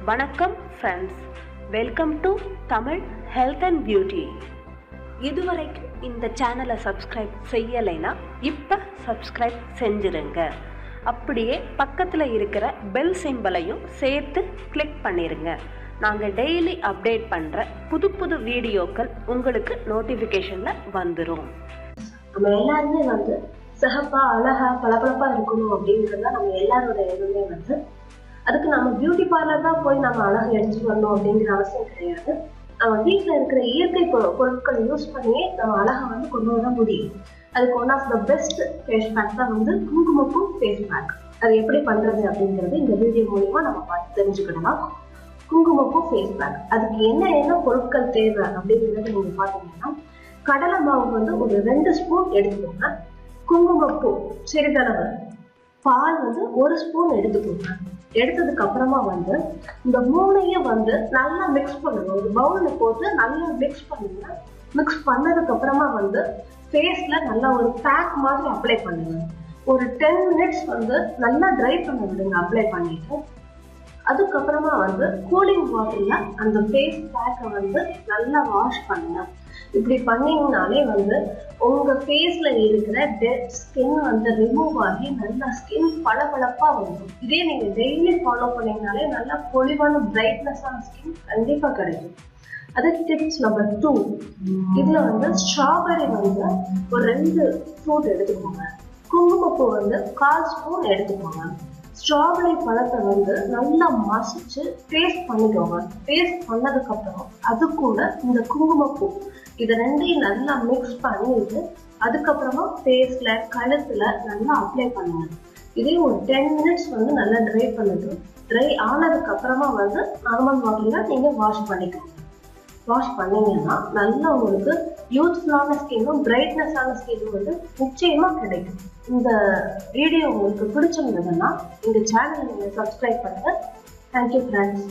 வணக்கம் friends, welcome to Tamil health and beauty. இதுவரைக்கும் இந்த சேனலை சப்ஸ்கிரைப் செய்யலைன்னா இப்போ சப்ஸ்கிரைப் செஞ்சுருங்க. அப்படியே பக்கத்தில் இருக்கிற பெல் சிம்பலையும் சேர்த்து கிளிக் பண்ணிடுங்க. நாங்கள் டெய்லி அப்டேட் பண்ணுற புது புது வீடியோக்கள் உங்களுக்கு நோட்டிஃபிகேஷனில் வந்துடும். நம்ம எல்லாருமே சிகப்பா அழகா பளபளப்பா இருக்கணும் அப்படிங்கிறத நம்ம எல்லாரோட எதுவுமே அதுக்கு நம்ம பியூட்டி பார்லர் தான் போய் நம்ம அழகை எடுத்துட்டு வரணும் அப்படிங்கிற அவசியம் கிடையாது. நம்ம வீட்டில் இருக்கிற இயற்கை பொருட்களை யூஸ் பண்ணி நம்ம அழகை கொண்டு வர முடியும். அதுக்கு one of the best face pack தான் குங்குமப்பூ ஃபேஸ் பேக். அது எப்படி பண்றது அப்படிங்கிறது இந்த வீடியோ மூலியமா நம்ம பார்த்து தெரிஞ்சுக்கிடலாம். குங்குமப்பூ ஃபேஸ் பேக் அதுக்கு என்ன பொருட்கள் தேவை அப்படிங்கிறத நீங்க பாத்தீங்கன்னா, கடலை மாவு ஒரு 2 ஸ்பூன் எடுத்துக்கோங்க. குங்குமப்பூ சிறிதளவு, பால் 1 ஸ்பூன் எடுத்துக்கோங்க. எடுத்ததுக்கு அப்புறமா இந்த மூணையும் நல்லா மிக்ஸ் பண்ணுங்க. ஒரு பவுல்ல போட்டு நல்லா மிக்ஸ் பண்ணுங்க. மிக்ஸ் பண்ணதுக்கு அப்புறமா ஃபேஸ்ல நல்லா ஒரு பேக் மாதிரி அப்ளை பண்ணுங்க. ஒரு 10 மினிட்ஸ் நல்லா ட்ரை பண்ண விடுங்க. அப்ளை பண்ணிட்டு அதுக்கப்புறமா கூலிங் வாட்டர்ல அந்த ஃபேஸ் பேக்கை நல்லா வாஷ் பண்ணுங்க. இப்படி பண்ணீங்கனாலே உங்க ஃபேஸ்ல இருக்கிற டெட் ஸ்கின் ரிமூவ் ஆகி நல்லா ஸ்கின் பளபளப்பா வரும். இதே நீங்க டெய்லி ஃபாலோ பண்ணீங்கனாலே நல்லா பொலிவான பிரைட்னஸான ஸ்கின் கண்டிப்பா கிடைக்கும். அது டிப்ஸ் நம்பர் 2. இதுல ஸ்ட்ராபெரி ஒரு 2 ஃப்ரூட் எடுத்துக்கோங்க. குங்குமப்பூ 1/4 ஸ்பூன் எடுத்துக்கோங்க. ஸ்ட்ராபெரி பழத்தை நல்லா மசிச்சு பேஸ்ட் பண்ணிக்கோங்க. பேஸ்ட் பண்ணதுக்கு அப்புறம் அது கூட இந்த குங்குமப்பூ இது ரெண்டையும் நல்லா மிக்ஸ் பண்ணிட்டு அதுக்கப்புறமா ஃபேஸ்ல கழுத்துல நல்லா அப்ளை பண்ணுங்க. இதே ஒரு 10 மினிட்ஸ் நல்லா ட்ரை பண்ணிட்டு ட்ரை ஆனதுக்கு அப்புறமா நார்மல் வாட்டர்ல நீங்க வாஷ் பண்ணிக்கோங்க. வாஷ் பண்ணீங்கன்னா நல்லா உங்களுக்கு யூத்ஃபுல்லான ஸ்கின்னும் பிரைட்னஸான ஸ்கின்னும் நிச்சயமா கிடைக்கும். இந்த வீடியோ உங்களுக்கு பிடிச்சிருந்ததுன்னா இந்த சேனலை நீங்க சப்ஸ்கிரைப் பண்ணுங்க. Thank you friends.